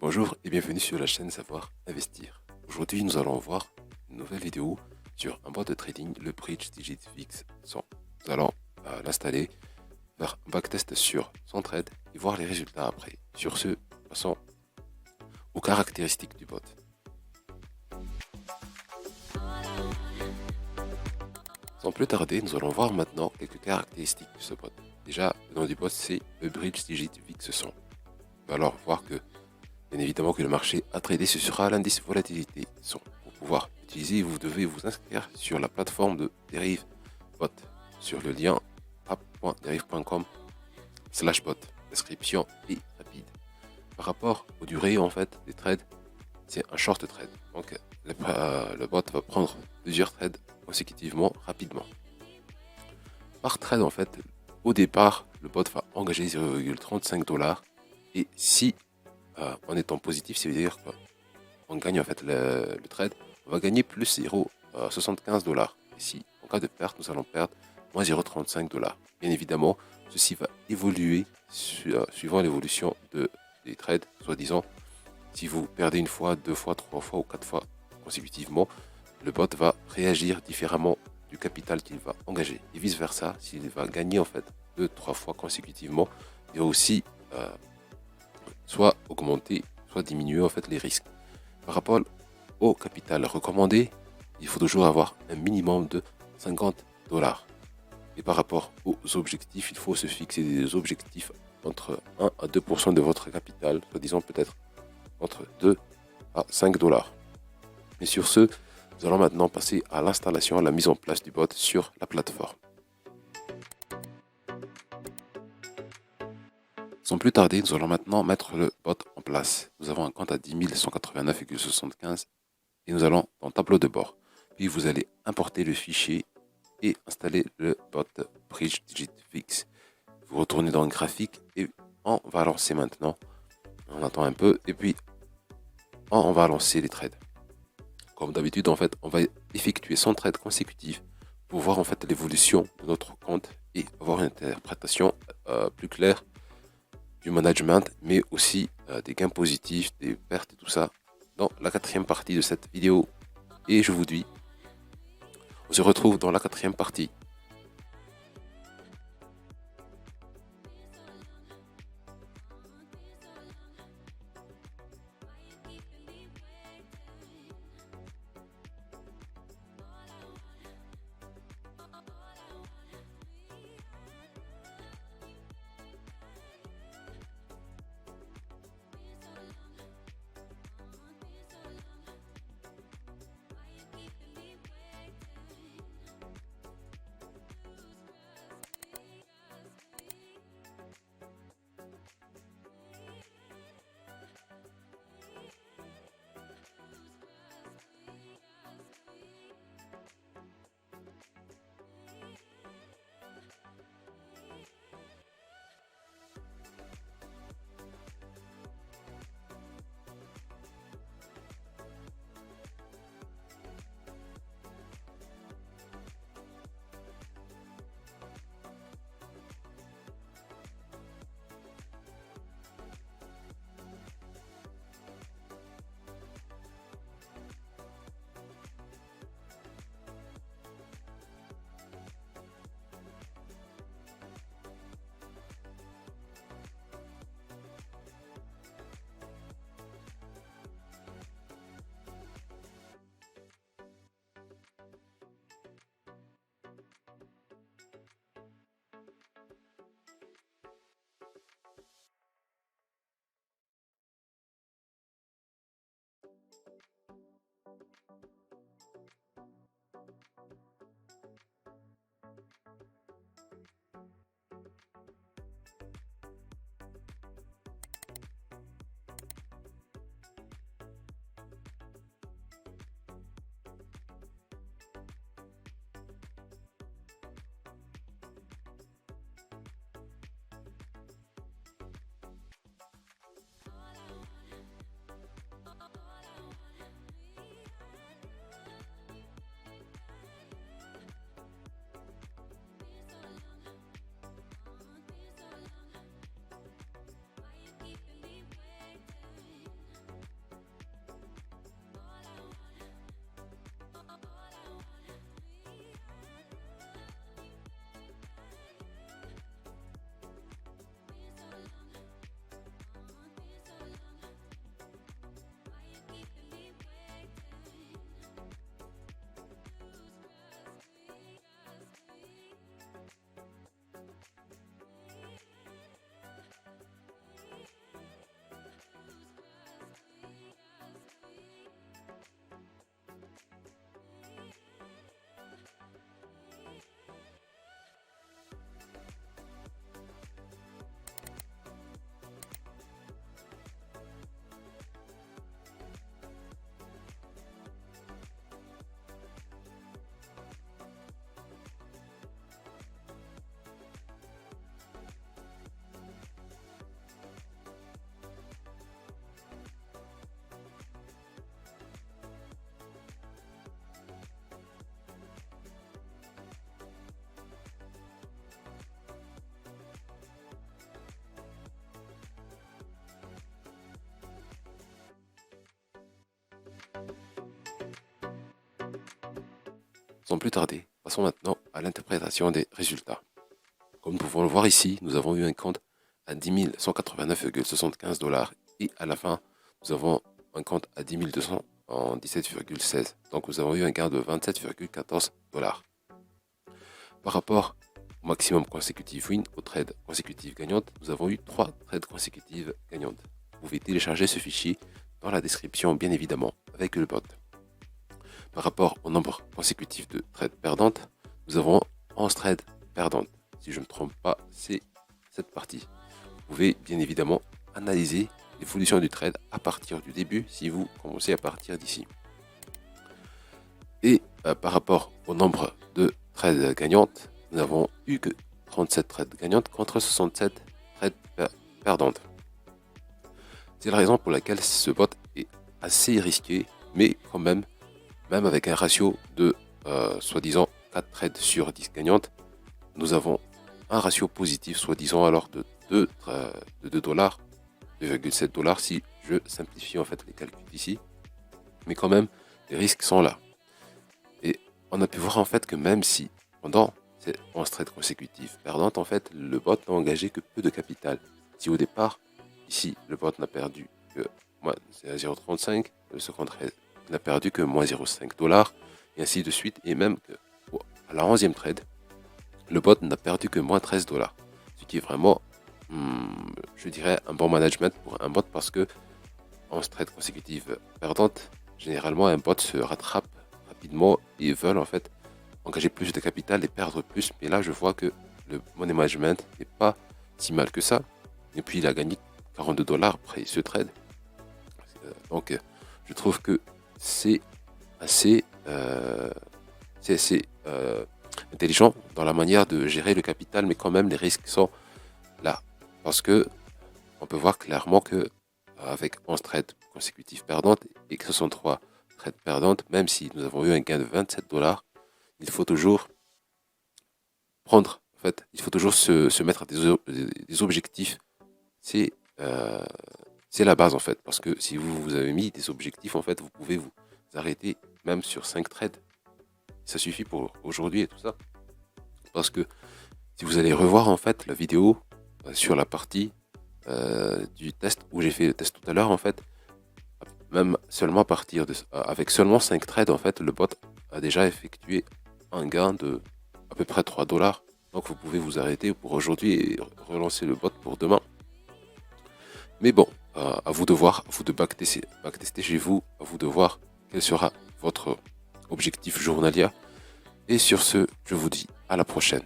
Bonjour et bienvenue sur la chaîne Savoir Investir. Aujourd'hui, nous allons voir une nouvelle vidéo sur un bot de trading, le Bridge Digit VIX 100. Nous allons l'installer, faire un backtest sur son trade et voir les résultats après. Sur ce, passons aux caractéristiques du bot. Sans plus tarder, nous allons voir maintenant quelques caractéristiques de ce bot. Déjà, le nom du bot, c'est le Bridge Digit VIX 100. On va alors voir que bien évidemment que le marché à trader, ce sera l'indice volatilité 100. Pour pouvoir utiliser, vous devez vous inscrire sur la plateforme de Derive Bot sur le lien app.derive.com/bot. L'inscription est rapide. Par rapport aux durées en fait des trades, c'est un short trade. Donc le bot va prendre plusieurs trades consécutivement rapidement. Par trade en fait, au départ, le bot va engager 0,35 $ et si en étant positif, ça veut dire qu'on gagne en fait le trade, on va gagner plus 0,75 $. Et si en cas de perte, nous allons perdre moins 0,35 $. Bien évidemment, ceci va évoluer suivant l'évolution des trades, soi-disant. Si vous perdez une fois, deux fois, trois fois ou quatre fois consécutivement, le bot va réagir différemment du capital qu'il va engager. Et vice versa, s'il va gagner en fait deux, trois fois consécutivement, il va aussi soit augmenter, soit diminuer en fait les risques. Par rapport au capital recommandé, il faut toujours avoir un minimum de 50 $. Et par rapport aux objectifs, il faut se fixer des objectifs entre 1 à 2% de votre capital, soit disant peut-être entre 2 à 5 $. Et sur ce, nous allons maintenant passer à l'installation, à la mise en place du bot sur la plateforme. Sans plus tarder, nous allons maintenant mettre le bot en place. Nous avons un compte à 10 189,75 et nous allons dans tableau de bord. Puis vous allez importer le fichier et installer le bot Bridge Digit VIX. Vous retournez dans le graphique et on va lancer maintenant. On attend un peu et puis on va lancer les trades. Comme d'habitude, en fait, on va effectuer 100 trades consécutifs pour voir en fait l'évolution de notre compte et avoir une interprétation plus claire du management, mais aussi des gains positifs, des pertes et tout ça dans la quatrième partie de cette vidéo. Et je vous dis, on se retrouve dans la quatrième partie. Sans plus tarder, passons maintenant à l'interprétation des résultats. Comme nous pouvons le voir ici, nous avons eu un compte à 10 189,75 dollars et à la fin, nous avons un compte à 10 217,16. Donc nous avons eu un gain de 27,14 dollars. Par rapport au maximum consécutif win, aux trades consécutives gagnantes, nous avons eu 3 trades consécutives gagnantes. Vous pouvez télécharger ce fichier dans la description, bien évidemment, avec le bot. Par rapport au nombre consécutif de trades perdantes, nous avons 11 trades perdantes. Si je ne me trompe pas, c'est cette partie. Vous pouvez bien évidemment analyser l'évolution du trade à partir du début si vous commencez à partir d'ici. Et par rapport au nombre de trades gagnantes, nous n'avons eu que 37 trades gagnantes contre 67 trades perdantes. C'est la raison pour laquelle ce bot est assez risqué, mais quand même avec un ratio de soi-disant 4 trades sur 10 gagnantes, nous avons un ratio positif, soi-disant alors de 2 dollars, 2,7 dollars si je simplifie en fait les calculs ici. Mais quand même, les risques sont là. Et on a pu voir en fait que même si pendant ces 11 trades consécutifs perdantes, en fait, le bot n'a engagé que peu de capital. Si au départ, ici, le bot n'a perdu que moins 0,35, le second trade n'a perdu que moins 0,5 dollars, et ainsi de suite, et même que, à la 11e trade, le bot n'a perdu que moins 13 dollars. Ce qui est vraiment, je dirais, un bon management pour un bot parce que en trades consécutives perdantes, généralement un bot se rattrape rapidement et veulent en fait engager plus de capital et perdre plus. Mais là, je vois que le money management n'est pas si mal que ça. Et puis, il a gagné 42 dollars après ce trade. Donc, je trouve que c'est assez intelligent dans la manière de gérer le capital, mais quand même les risques sont là. Parce que on peut voir clairement que avec 11 trades consécutifs perdantes et 63 trades perdantes, même si nous avons eu un gain de 27 dollars, il faut toujours prendre, en fait, il faut toujours se mettre à des objectifs. C'est la base en fait, parce que si vous avez mis des objectifs, en fait, vous pouvez vous arrêter même sur 5 trades. Ça suffit pour aujourd'hui et tout ça. Parce que si vous allez revoir en fait la vidéo sur la partie du test où j'ai fait le test tout à l'heure, en fait, même seulement à partir de avec seulement 5 trades, en fait, le bot a déjà effectué un gain de à peu près 3 dollars. Donc vous pouvez vous arrêter pour aujourd'hui et relancer le bot pour demain. Mais bon, à vous de voir, à vous de backtester chez vous, à vous de voir quel sera votre objectif journalier. Et sur ce, je vous dis à la prochaine.